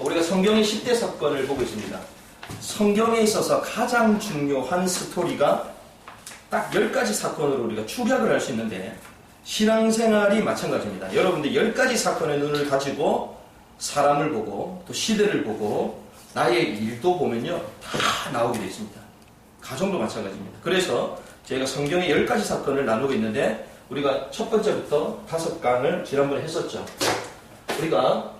우리가 성경의 10대 사건을 보고 있습니다. 성경에 있어서 가장 중요한 스토리가 딱 10가지 사건으로 우리가 축약을 할 수 있는데, 신앙생활이 마찬가지입니다. 여러분들 10가지 사건의 눈을 가지고 사람을 보고 또 시대를 보고 나의 일도 보면요 다 나오게 되어 있습니다. 가정도 마찬가지입니다. 그래서 저희가 성경의 10가지 사건을 나누고 있는데, 우리가 첫 번째부터 5강을 지난번에 했었죠. 우리가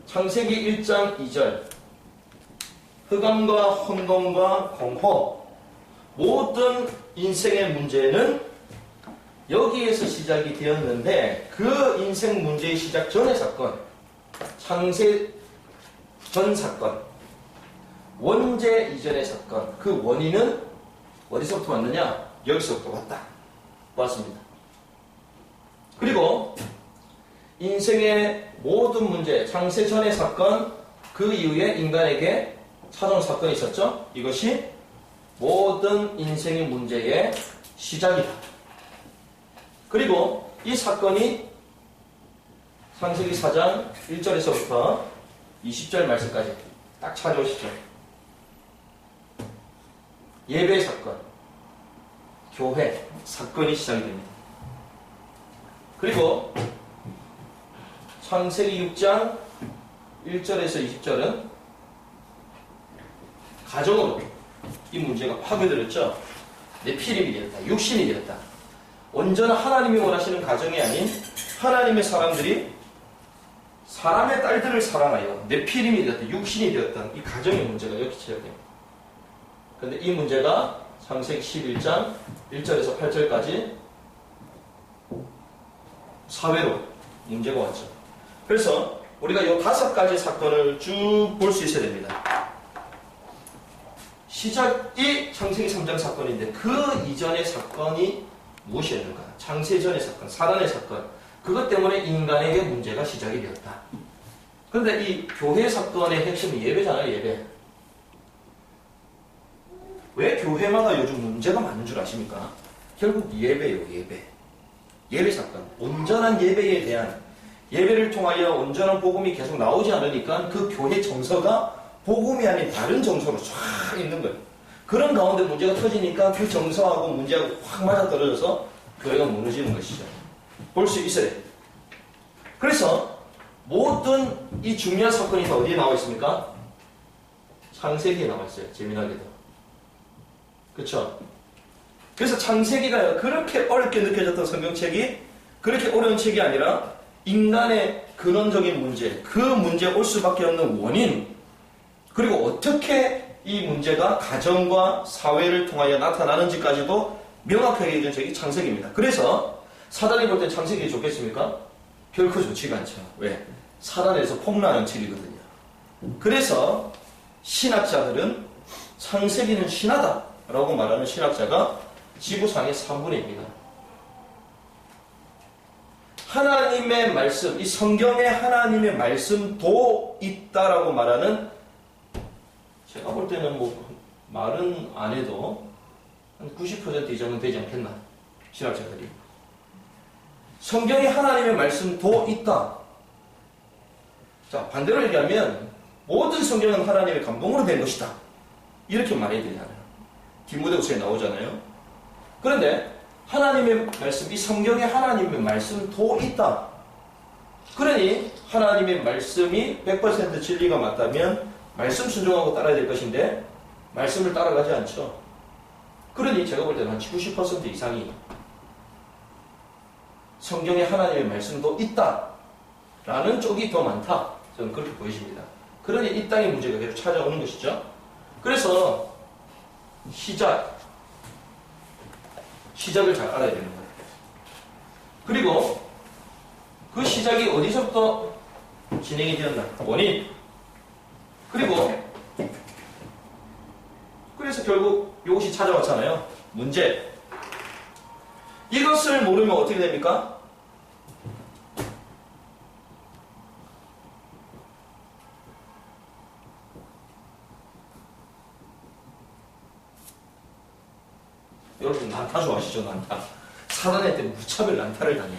창세기 1장 2절 흑암과 혼돈과 공허, 모든 인생의 문제는 여기에서 시작이 되었는데, 그 인생 문제의 시작 전의 사건, 창세 전 사건, 원죄 이전의 사건, 그 원인은 어디서부터 왔느냐? 여기서부터 왔습니다. 그리고 인생의 모든 문제, 창세 전의 사건, 그 이후에 인간에게 찾아온 사건이 있었죠? 이것이 모든 인생의 문제의 시작이다. 그리고 이 사건이 창세기 4장 1절에서부터 20절 말씀까지 딱 찾아오시죠. 예배 사건, 교회 사건이 시작이 됩니다. 그리고 창세기 6장 1절에서 20절은 가정으로 이 문제가 파괴되었죠. 네피림이 되었다. 육신이 되었다. 온전한 하나님이 원하시는 가정이 아닌 하나님의 사람들이 사람의 딸들을 사랑하여 네피림이 되었다. 육신이 되었다. 이 가정의 문제가 여기 시작됩니다. 그런데 이 문제가 창세기 11장 1절에서 8절까지 사회로 문제가 왔죠. 그래서 우리가 이 5가지 사건을 쭉 볼 수 있어야 됩니다. 시작이 창세기 3장 사건인데, 그 이전의 사건이 무엇이었는가? 창세 전의 사건, 사단의 사건, 그것 때문에 인간에게 문제가 시작이 되었다. 그런데 이 교회 사건의 핵심은 예배잖아요. 예배. 왜 교회마다 요즘 문제가 많은 줄 아십니까? 결국 예배예요. 예배 사건. 온전한 예배에 대한, 예배를 통하여 온전한 복음이 계속 나오지 않으니까 그 교회 정서가 복음이 아닌 다른 정서로 쫙 있는 거예요. 그런 가운데 문제가 터지니까 그 정서하고 문제가 확 맞아떨어져서 교회가 무너지는 것이죠. 볼 수 있어요. 그래서 모든 이 중요한 사건이 다 어디에 나와 있습니까? 창세기에 나와 있어요. 재미나게도. 그렇죠? 그래서 창세기가 그렇게 어렵게 느껴졌던 성경책이 그렇게 어려운 책이 아니라, 인간의 근원적인 문제, 그 문제에 올 수밖에 없는 원인, 그리고 어떻게 이 문제가 가정과 사회를 통하여 나타나는지까지도 명확하게 해준 책이 창세기입니다. 그래서 사단이 볼 때 창세기 좋겠습니까? 결코 좋지가 않죠. 왜? 사단에서 폭로하는 책이거든요. 그래서 신학자들은 창세기는 신하다라고 말하는 신학자가 지구상의 3분의 1입니다. 하나님의 말씀, 이 성경에 하나님의 말씀도 있다라고 말하는, 제가 볼 때는 말은 안 해도 한 90% 이상은 되지 않겠나, 신학자들이. 성경에 하나님의 말씀도 있다. 자, 반대로 얘기하면 모든 성경은 하나님의 감동으로 된 것이다. 이렇게 말해야 되잖아요. 디모데후서에 나오잖아요. 그런데 하나님의 말씀, 이 성경에 하나님의 말씀도 있다. 그러니 하나님의 말씀이 100% 진리가 맞다면 말씀 순종하고 따라야 될 것인데, 말씀을 따라가지 않죠. 그러니 제가 볼 때는 한 90% 이상이 성경에 하나님의 말씀도 있다 라는 쪽이 더 많다. 저는 그렇게 보여집니다. 그러니 이 땅의 문제가 계속 찾아오는 것이죠. 그래서 시작을 잘 알아야 되는 거예요. 그리고 그 시작이 어디서부터 진행이 되었나? 원인. 그래서 결국 이것이 찾아왔잖아요. 문제. 이것을 모르면 어떻게 됩니까? 여러분 난타 좋아하시죠? 난타. 사단한테 무차별 난타를 당해.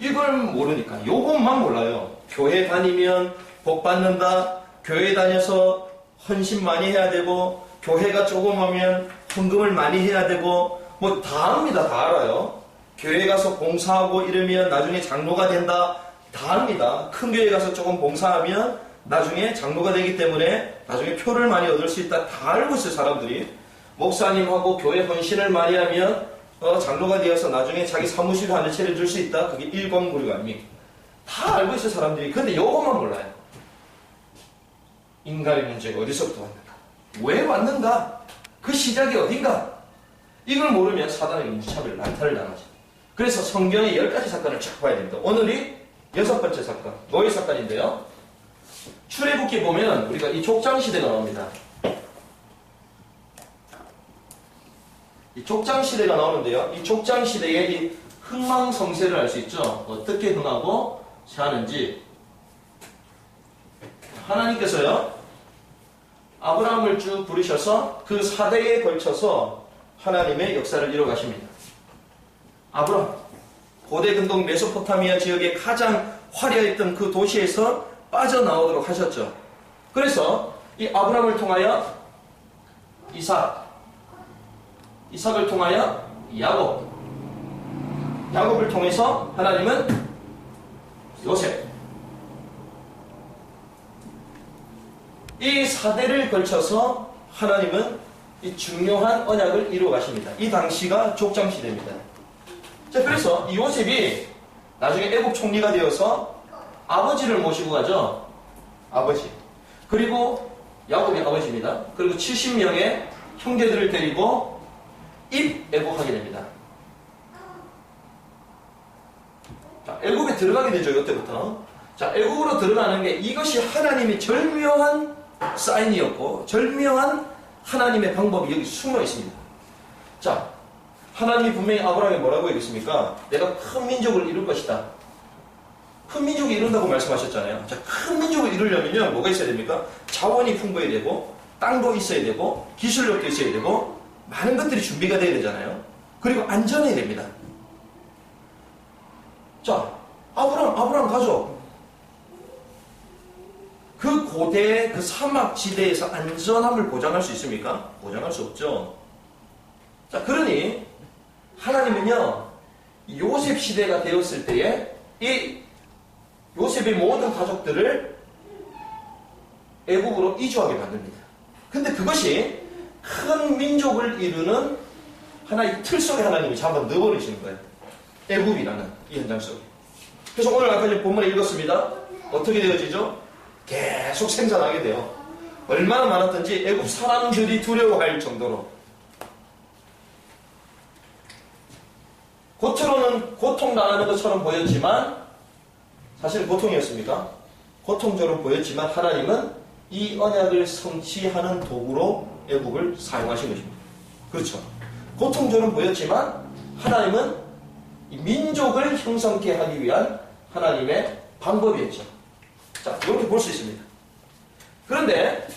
이걸 모르니까 요것만 몰라요. 교회 다니면 복 받는다. 교회 다녀서 헌신 많이 해야 되고 교회가 조금 오면 헌금을 많이 해야 되고 뭐 다 압니다. 다 알아요. 교회 가서 봉사하고 이러면 나중에 장로가 된다. 다 압니다. 큰 교회 가서 조금 봉사하면 나중에 장로가 되기 때문에 나중에 표를 많이 얻을 수 있다. 다 알고 있어요. 사람들이. 목사님하고 교회 헌신을 많이 하면 장로가 되어서 나중에 자기 사무실 하나 차려줄 수 있다. 그게 일광물이 아닙니까? 다 알고 있어요. 사람들이. 근데 요것만 몰라요. 인간의 문제가 어디서부터 왔는가? 왜 왔는가? 그 시작이 어딘가? 이걸 모르면 사단에게 무차별 난타를 당하죠. 그래서 성경의 10가지 사건을 쫙 봐야 됩니다. 오늘이 6번째 사건, 노예 사건인데요. 출애굽기 보면 우리가 이 족장시대가 나옵니다. 이 족장시대가 나오는데요. 이 족장시대의 이 흥망성쇠를 알 수 있죠. 어떻게 흥하고 사는지. 하나님께서요, 아브라함을 쭉 부르셔서 그 4대에 걸쳐서 하나님의 역사를 이뤄가십니다. 아브라함, 고대 근동 메소포타미아 지역의 가장 화려했던 그 도시에서 빠져나오도록 하셨죠. 그래서 이 아브라함을 통하여 이삭을 통하여 야곱을 통해서 하나님은 요셉, 이 4대를 걸쳐서 하나님은 이 중요한 언약을 이루어 가십니다. 이 당시가 족장시대입니다. 자, 그래서 이 요셉이 나중에 애국 총리가 되어서 아버지를 모시고 가죠. 아버지. 그리고 야곱이 아버지입니다. 그리고 70명의 형제들을 데리고 애국하게 됩니다. 자, 애국에 들어가게 되죠. 이때부터. 자, 애국으로 들어가는 게 이것이 하나님의 절묘한 사인이었고 절묘한 하나님의 방법이 여기 숨어 있습니다. 자, 하나님이 분명히 아브라함에 뭐라고 얘기했습니까? 내가 큰 민족을 이룰 것이다. 큰 민족이 이룬다고 말씀하셨잖아요. 자, 큰 민족을 이루려면 뭐가 있어야 됩니까? 자원이 풍부해야 되고 땅도 있어야 되고 기술력도 있어야 되고 많은 것들이 준비가 돼야 되잖아요. 그리고 안전해야 됩니다. 자, 아브라함 가족. 그 고대 그 사막 지대에서 안전함을 보장할 수 있습니까? 보장할 수 없죠. 자, 그러니 하나님은요, 요셉 시대가 되었을 때에 이 요셉의 모든 가족들을 애국으로 이주하게 만듭니다. 근데 그것이 큰 민족을 이루는 하나의 틀 속에 하나님이 잡아 넣어버리시는 거예요. 애국이라는 이 현장 속에. 그래서 오늘 아까 본문에 읽었습니다. 어떻게 되어지죠? 계속 생산하게 돼요. 얼마나 많았던지 애국 사람들이 두려워할 정도로. 겉으로는 고통당하는 것처럼 보였지만 사실 고통이었습니까? 고통처럼 보였지만 하나님은 이 언약을 성취하는 도구로 애국을 사용하신 것입니다. 그렇죠. 고통처럼 보였지만 하나님은 이 민족을 형성케 하기 위한 하나님의 방법이었죠. 자, 이렇게 볼 수 있습니다. 그런데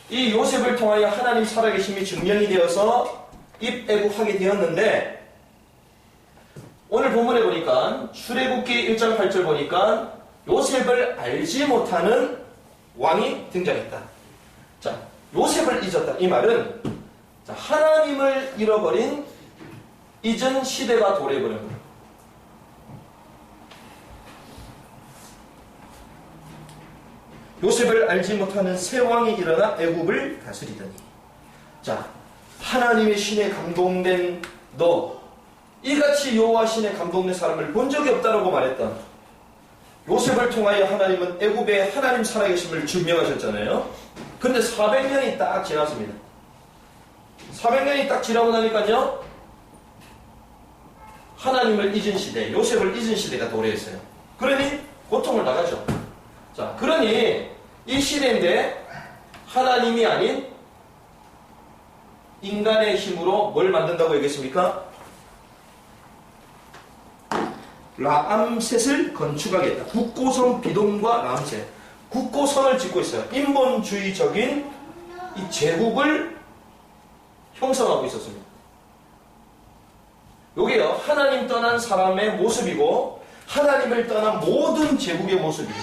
이 요셉을 통하여 하나님 살아계심이 증명이 되어서 입애국하게 되었는데 오늘 본문에 보니까 출애굽기 1장 8절 보니까 요셉을 알지 못하는 왕이 등장했다. 자, 요셉을 잊었다. 이 말은 자, 하나님을 잃어버린 잊은 시대가 도래해버린 거예요. 요셉을 알지 못하는 새 왕이 일어나 애굽을 다스리더니 자, 하나님의 신에 감동된 너 이같이 여호와 신에 감동된 사람을 본 적이 없다라고 말했던 요셉을 통하여 하나님은 애굽에 하나님 살아계심을 증명하셨잖아요. 그런데 400년이 딱 지났습니다. 400년이 딱 지나고 나니까요 하나님을 잊은 시대, 요셉을 잊은 시대가 도래했어요. 그러니 고통을 나가죠. 자, 그러니 이 시대인데 하나님이 아닌 인간의 힘으로 뭘 만든다고 얘기했습니까? 라암셋을 건축하겠다. 국고성 비돔과 라암셋. 국고성을 짓고 있어요. 인본주의적인 이 제국을 형성하고 있었습니다. 여기요, 하나님 떠난 사람의 모습이고 하나님을 떠난 모든 제국의 모습이에요.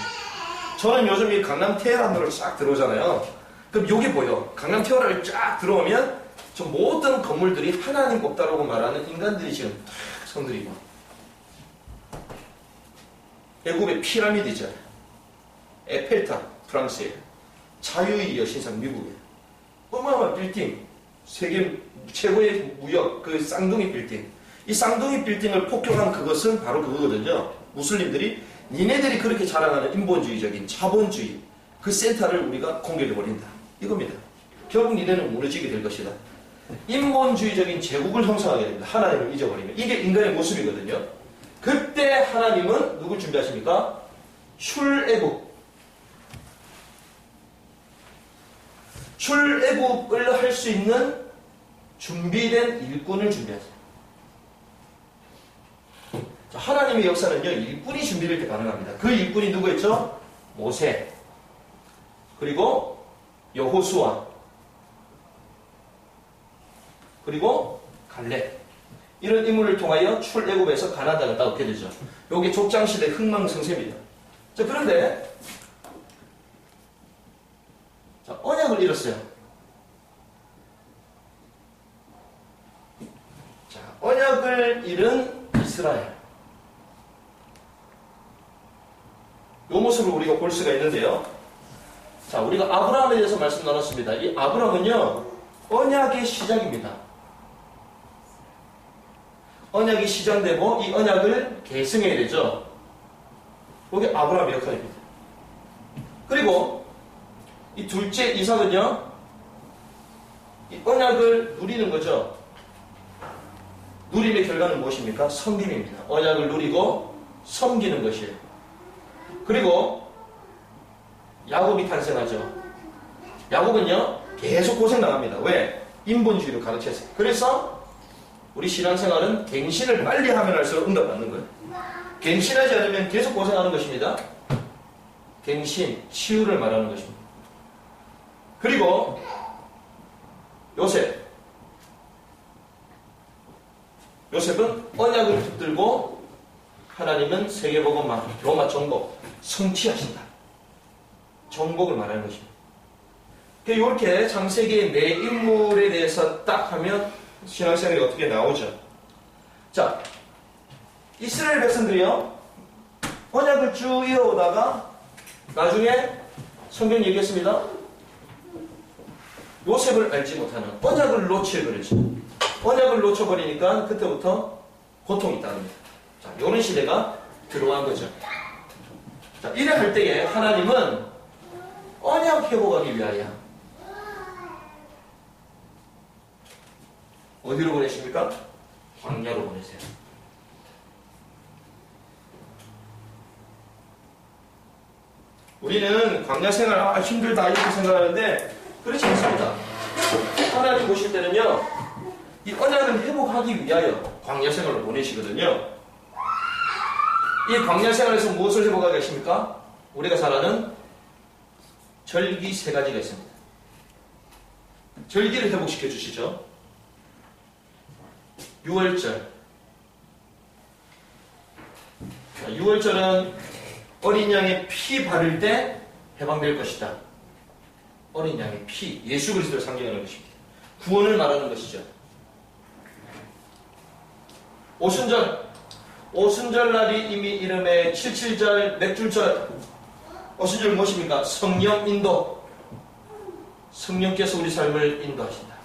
저는 요즘 이 강남 테헤란으로 쫙 들어오잖아요. 그럼 여기 보여. 강남 테헤란을 쫙 들어오면 저 모든 건물들이 하나님 없다라고 말하는 인간들이 지금 탁 성들이고, 애굽의 피라미드 있잖아요. 에펠탑 프랑스에, 자유의 여신상 미국에, 어마어마한 빌딩, 세계 최고의 무역 그 쌍둥이 빌딩. 이 쌍둥이 빌딩을 폭격한 그것은 바로 그거거든요. 무슬림들이 니네들이 그렇게 자랑하는 인본주의적인 자본주의 그 센터를 우리가 공격해버린다, 이겁니다. 결국 니네는 무너지게 될 것이다. 인본주의적인 제국을 형성하게 됩니다. 하나님을 잊어버리면. 이게 인간의 모습이거든요. 그때 하나님은 누굴 준비하십니까? 출애굽. 출애굽을 할 수 있는 준비된 일꾼을 준비하세요. 하나님의 역사는요, 일꾼이 준비될 때 가능합니다. 그 일꾼이 누구였죠? 모세, 그리고 여호수아, 그리고 갈렙. 이런 인물을 통하여 출애굽에서 가나안 땅을 따오게 되죠. 요게 족장시대 흥망성쇠입니다. 자, 그런데 자, 언약을 잃었어요. 자, 언약을 잃은 이스라엘. 이 모습을 우리가 볼 수가 있는데요. 자, 우리가 아브라함에 대해서 말씀 나눴습니다. 이 아브라함은요, 언약의 시작입니다. 언약이 시작되고 이 언약을 계승해야 되죠. 이게 아브라함의 역할입니다. 그리고 이 둘째 이삭은요, 이 언약을 누리는 거죠. 누림의 결과는 무엇입니까? 섬김입니다. 언약을 누리고 섬기는 것이에요. 그리고 야곱이 탄생하죠. 야곱은요, 계속 고생당합니다. 왜? 인본주의를 가르쳤어요. 그래서 우리 신앙생활은 갱신을 빨리 하면 할수록 응답받는 거예요. 갱신하지 않으면 계속 고생하는 것입니다. 갱신, 치유를 말하는 것입니다. 그리고 요셉. 요셉은 언약을 붙들고 하나님은 세계복음만, 로마 정복, 성취하신다. 정복을 말하는 것입니다. 이렇게 창세기의 네 인물에 대해서 딱 하면 신앙생활이 어떻게 나오죠. 자, 이스라엘 백성들이요, 언약을 쭉 이어오다가 나중에 성경 얘기했습니다. 요셉을 알지 못하는, 언약을 놓쳐버리죠. 언약을 놓쳐버리니까 그때부터 고통이 따릅니다. 자, 이런 시대가 들어간 거죠. 자, 이래 할 때에 하나님은 언약 회복하기 위하여 어디로 보내십니까? 광야로 보내세요. 우리는 광야 생활 힘들다 이렇게 생각하는데 그렇지 않습니다. 하나님 보실 때는요, 이 언약을 회복하기 위하여 광야 생활을 보내시거든요. 이 광야 생활에서 무엇을 회복하게 하십니까? 우리가 잘 아는 절기 세 가지가 있습니다. 절기를 회복시켜 주시죠. 6월절. 6월절은 어린 양의 피 바를 때 해방될 것이다. 어린 양의 피, 예수 그리스도를 상징하는 것입니다. 구원을 말하는 것이죠. 오순절. 오순절 날이 이미 이름에 77절, 맥줄절. 오순절 무엇입니까? 성령 인도. 성령께서 우리 삶을 인도하신다.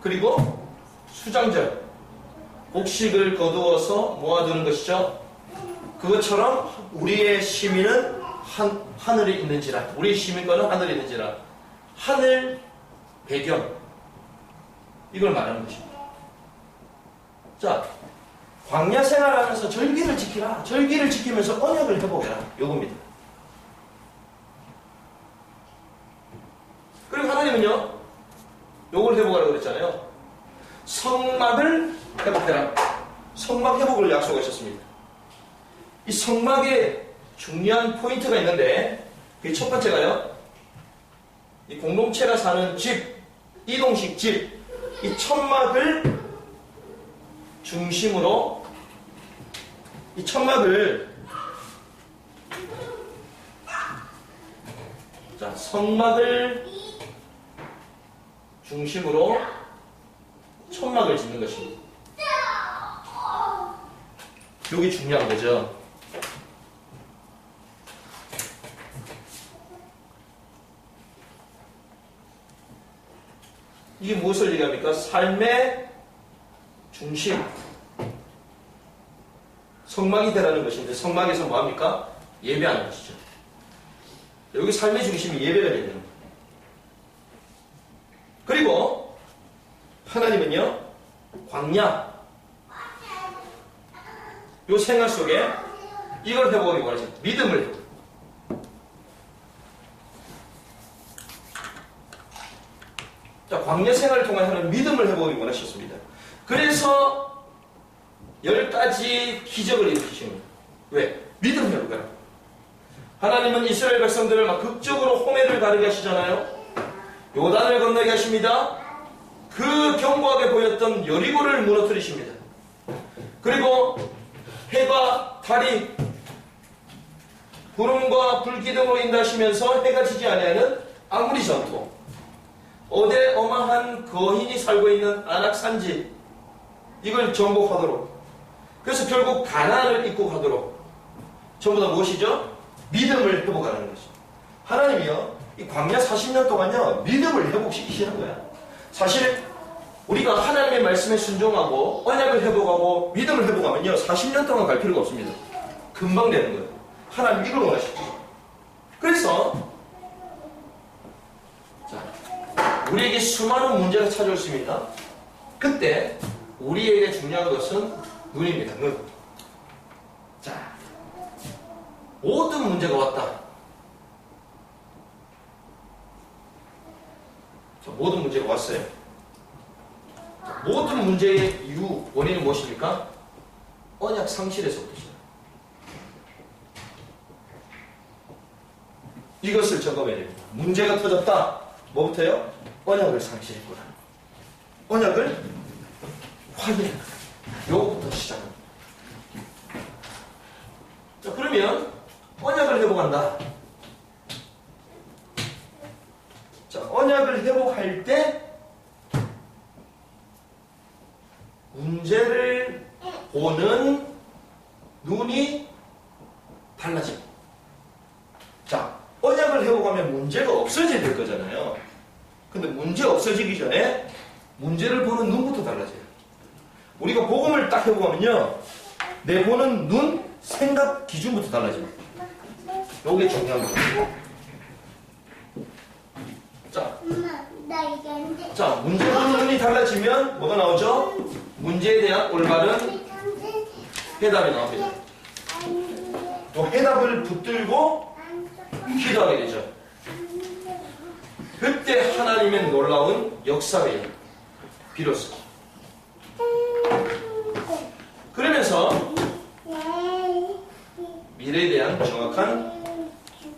그리고 수장절. 곡식을 거두어서 모아두는 것이죠. 그것처럼 우리의 시민은 하늘에 있는지라. 우리의 시민권은 하늘에 있는지라. 하늘 배경. 이걸 말하는 것입니다. 자, 광야 생활하면서 절기를 지키라. 절기를 지키면서 언약을 회복해라. 요겁니다. 그리고 하나님은요, 요걸 회복하라고 그랬잖아요. 성막을 회복해라. 성막 회복을 약속하셨습니다. 이 성막에 중요한 포인트가 있는데, 그게 첫 번째가요, 이 공동체가 사는 집, 이동식 집, 이 천막을 중심으로 이 천막을 자, 성막을 중심으로 천막을 짓는 것입니다. 여기 중요한 거죠. 이게 무엇을 얘기합니까? 삶의 중심. 성막이 되라는 것인데 성막에서 뭐합니까? 예배하는 것이죠. 여기 삶의 중심이 예배가 되는 거예요. 그리고 하나님은요, 광야, 요 생활 속에 이걸 회복하기 원하죠. 믿음을. 자, 광야 생활을 통해 하는 믿음을 회복하기 원하셨습니다. 그래서 10가지 기적을 일으키시는 거예요. 왜? 믿음 회복하라. 하나님은 이스라엘 백성들을 막 극적으로 홍해를 가르게 하시잖아요. 요단을 건너게 하십니다. 그 견고하게 보였던 여리고를 무너뜨리십니다. 그리고 해가 달이 구름과 불기둥으로 인도하시면서 해가 지지 아니하는 아무리 전투, 어마어마한 거인이 살고 있는 안악산지, 이걸 정복하도록, 그래서 결국 가나안을 입국하도록 전부 다 무엇이죠? 믿음을 회복하는 것이죠. 하나님이요, 이 광야 40년 동안요, 믿음을 회복시키시는 거야. 사실 우리가 하나님의 말씀에 순종하고 언약을 회복하고 믿음을 회복하면요, 40년 동안 갈 필요가 없습니다. 금방 되는 거예요. 하나님 이걸 원하시죠. 그래서 자, 우리에게 수많은 문제가 찾아올 습니다. 그때 우리에게 중요한 것은 눈입니다. 눈. 자, 모든 문제가 왔다. 자, 모든 문제가 왔어요. 자, 모든 문제의 이유, 원인은 무엇입니까? 언약 상실에서부터죠. 이것을 점검해야 됩니다. 문제가 터졌다. 뭐부터요? 언약을 상실했구나. 언약을 확인했구나. 요거부터 시작합니다. 자, 그러면 언약을 회복한다. 자, 언약을 회복할 때 문제를 보는 눈이 달라집니다. 자, 언약을 회복하면 문제가 없어져야 될 거잖아요. 근데 문제 없어지기 전에 문제를 보는 눈부터 달라져요. 우리가 복음을 딱 회복하면요, 내 보는 눈, 생각 기준부터 달라집니다. 요게 중요한 거예요. 자, 문제 보는 눈이 달라지면 뭐가 나오죠? 문제에 대한 올바른 해답이 나옵니다. 또 해답을 붙들고 기도하게 되죠. 그때 하나님의 놀라운 역사가 일어나요. 비로소. 그러면서 미래에 대한 정확한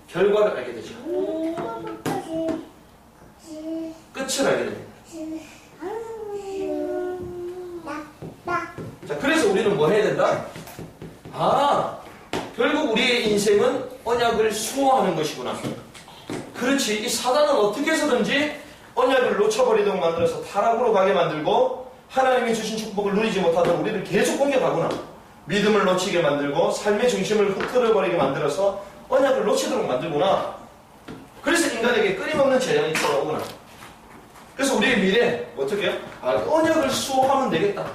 결과를 알게 되죠. 끝을 알게 됩니다. 자, 그래서 우리는 뭐 해야 된다? 결국 우리의 인생은 언약을 수호하는 것이구나. 그렇지. 이 사단은 어떻게 해서든지 언약을 놓쳐버리도록 만들어서 타락으로 가게 만들고 하나님이 주신 축복을 누리지 못하도록 우리를 계속 공격하구나. 믿음을 놓치게 만들고 삶의 중심을 흐트러버리게 만들어서 언약을 놓치도록 만들구나. 그래서 인간에게 끊임없는 재앙이 돌아오구나. 그래서 우리의 미래 어떻게 해요? 언약을 수호하면 되겠다.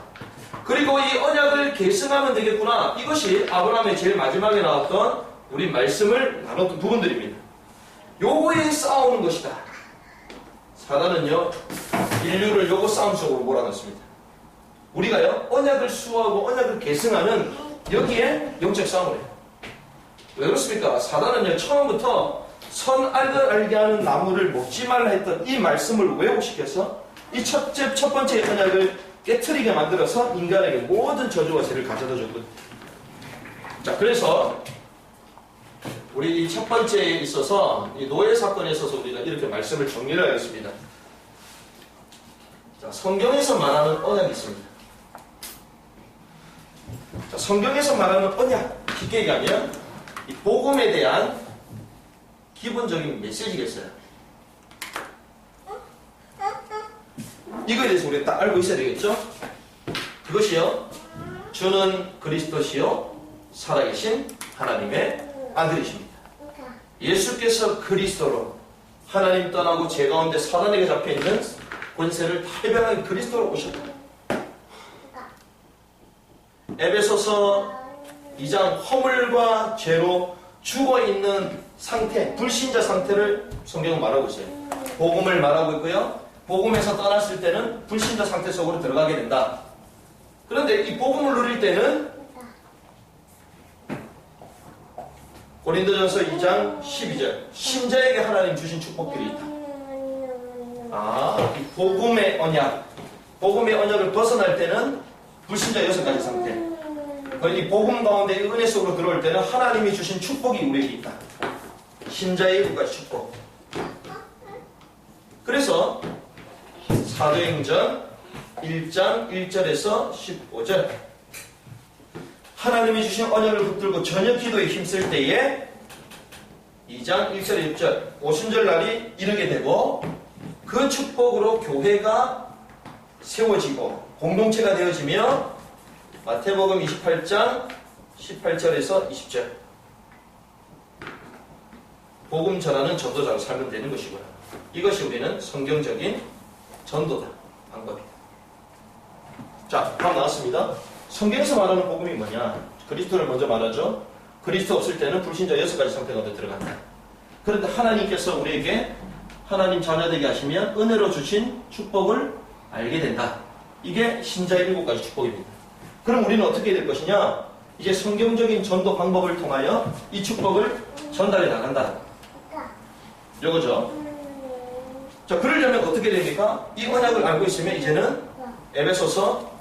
그리고 이 언약을 계승하면 되겠구나. 이것이 아브라함의 제일 마지막에 나왔던 우리 말씀을 나눴던 부분들입니다. 요거에 싸우는 것이다. 사단은요, 인류를 요거 싸움 속으로 몰아넣습니다. 우리가요, 언약을 수호하고 언약을 계승하는 여기에 영적 싸움을 해요. 왜 그렇습니까? 사단은요, 처음부터 선악을 알게 하는 나무를 먹지 말라 했던 이 말씀을 왜곡시켜서 이 첫 번째 언약을 깨트리게 만들어서 인간에게 모든 저주와 죄를 가져다 줬거든요. 자, 그래서 우리 이 첫 번째에 있어서 이 노예 사건에 있어서 우리가 이렇게 말씀을 정리를 하겠습니다. 자, 성경에서 말하는 언약이 있습니다. 자, 성경에서 말하는 언약, 쉽게 얘기하면 이 복음에 대한 기본적인 메시지겠어요. 이거에 대해서 우리가 딱 알고 있어야 되겠죠? 그것이요, 주는 그리스도시요 살아계신 하나님의 아들이십니다. 예수께서 그리스도로 하나님 떠나고 제 가운데 사단에게 잡혀있는 권세를 다 해방한 그리스도로 오셨다. 에베소서 2장 허물과 죄로 죽어있는 상태, 불신자 상태를 성경은 말하고 있어요. 복음을 말하고 있고요, 복음에서 떠났을 때는 불신자 상태 속으로 들어가게 된다. 그런데 이 복음을 누릴 때는 고린도전서 2장 12절 신자에게 하나님 주신 축복들이 있다. 이 복음의 언약, 복음의 언약을 벗어날 때는 불신자 6가지 상태, 그리고 이 복음 가운데 은혜 속으로 들어올 때는 하나님이 주신 축복이 우리에게 있다. 신자의 9가지 축복. 그래서 사도행전 1장 1절에서 15절 하나님이 주신 언약을 붙들고 저녁 기도에 힘쓸 때에 2장 1절 6절 오순절 날이 이르게 되고 그 축복으로 교회가 세워지고 공동체가 되어지며 마태복음 28장 18절에서 20절 복음 전하는 전도자로 살면 되는 것이고요. 이것이 우리는 성경적인 전도다, 방법이다. 자, 다음 나왔습니다. 성경에서 말하는 복음이 뭐냐? 그리스도를 먼저 말하죠. 그리스도 없을 때는 불신자 6가지 상태 가운데 들어간다. 그런데 하나님께서 우리에게 하나님 자녀되게 하시면 은혜로 주신 축복을 알게 된다. 이게 신자의 7가지 축복입니다. 그럼 우리는 어떻게 될 것이냐? 이제 성경적인 전도 방법을 통하여 이 축복을 전달해 나간다. 요거죠. 자, 그러려면 어떻게 됩니까? 이 언약을 알고 있으면 이제는 에베소서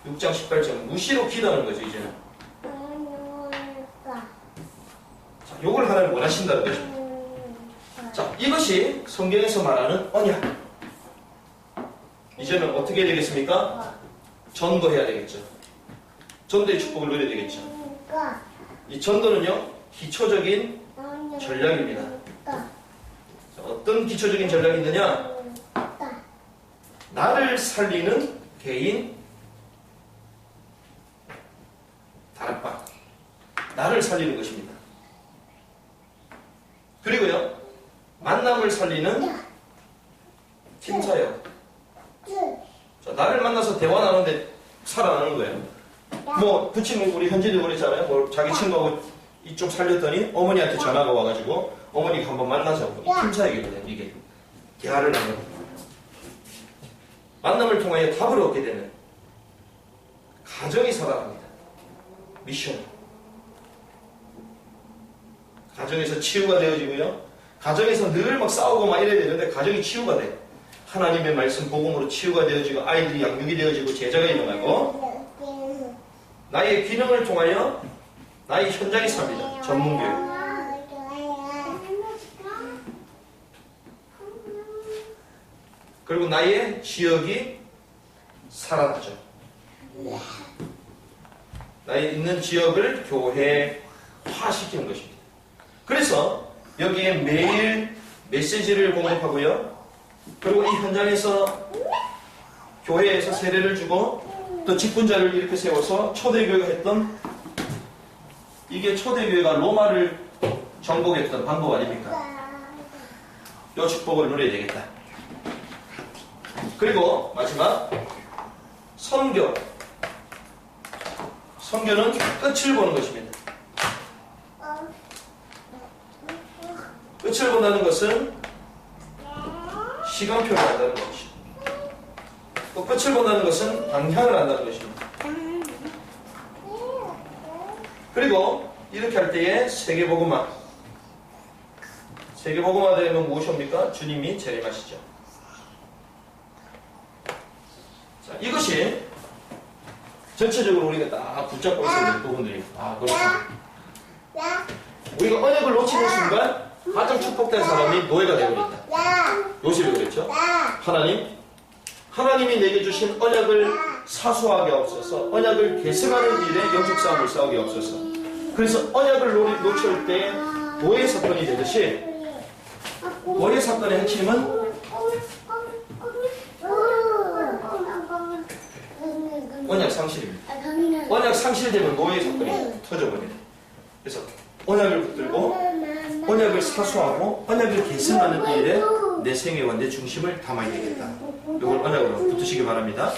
6장 18절 무시로 기도하는 거죠, 이제는. 자, 요걸 하나님 원하신다는 거죠. 자, 이것이 성경에서 말하는 언약. 이제는 어떻게 해야 되겠습니까? 전도해야 되겠죠. 전도의 축복을 누려야 되겠죠. 이 전도는요, 기초적인 전략입니다. 자, 어떤 기초적인 전략이 있느냐? 나를 살리는 개인 다락방. 나를 살리는 것입니다. 그리고요, 만남을 살리는 팀사역. 자, 나를 만나서 대화 나누는데 살아나는 거예요. 뭐, 그 친구, 우리 현진이 그랬잖아요. 뭐, 자기 친구하고 이쪽 살렸더니 어머니한테 전화가 와가지고 어머니가 한번 만나자고. 이 팀사역이거든요, 이게. 대화를 나누는. 만남을 통하여 답을 얻게 되는 가정이 살아납니다. 미션. 가정에서 치유가 되어지고요. 가정에서 늘 막 싸우고 막 이래야 되는데 가정이 치유가 돼. 하나님의 말씀 복음으로 치유가 되어지고 아이들이 양육이 되어지고 제자가 일어나고 나의 기능을 통하여 나의 현장이 삽니다. 전문교육. 그리고 나의 지역이 살아나죠. 나의 있는 지역을 교회화시키는 것입니다. 그래서 여기에 매일 메시지를 공급하고요. 그리고 이 현장에서 교회에서 세례를 주고 또 직분자를 이렇게 세워서 초대교회가 했던 이게 초대교회가 로마를 정복했던 방법 아닙니까? 이 축복을 누려야 되겠다. 그리고 마지막 선교. 선교는 끝을 보는 것입니다. 끝을 본다는 것은 시간표를 안다는 것이죠. 또 끝을 본다는 것은 방향을 안다는 것입니다. 그리고 이렇게 할 때에 세계복음화. 세계복음화 되면 무엇입니까? 주님이 재림하시죠. 자, 이것이 전체적으로 우리가 딱 붙잡고 있어야 될 부분들이. 그렇구나. 우리가 언약을 놓치는 순간 가장 축복된 사람이 노예가 되어버린다. 요셉이 그랬죠. 하나님이 내게 주신 언약을 사수하게 없어서 언약을 계승하는 일에 영적 싸움을 싸우게 없어서. 그래서 언약을 놓칠 때 노예 사건이 되듯이 노예 사건의 핵심은 언약 상실입니다. 언약 상실되면 노예 사건이 터져버려요. 그래서 언약을 붙들고 언약을 사수하고 언약을 계승하는 일에 내 생애와 내 중심을 담아야 되겠다. 이걸 언약으로 붙으시기 바랍니다.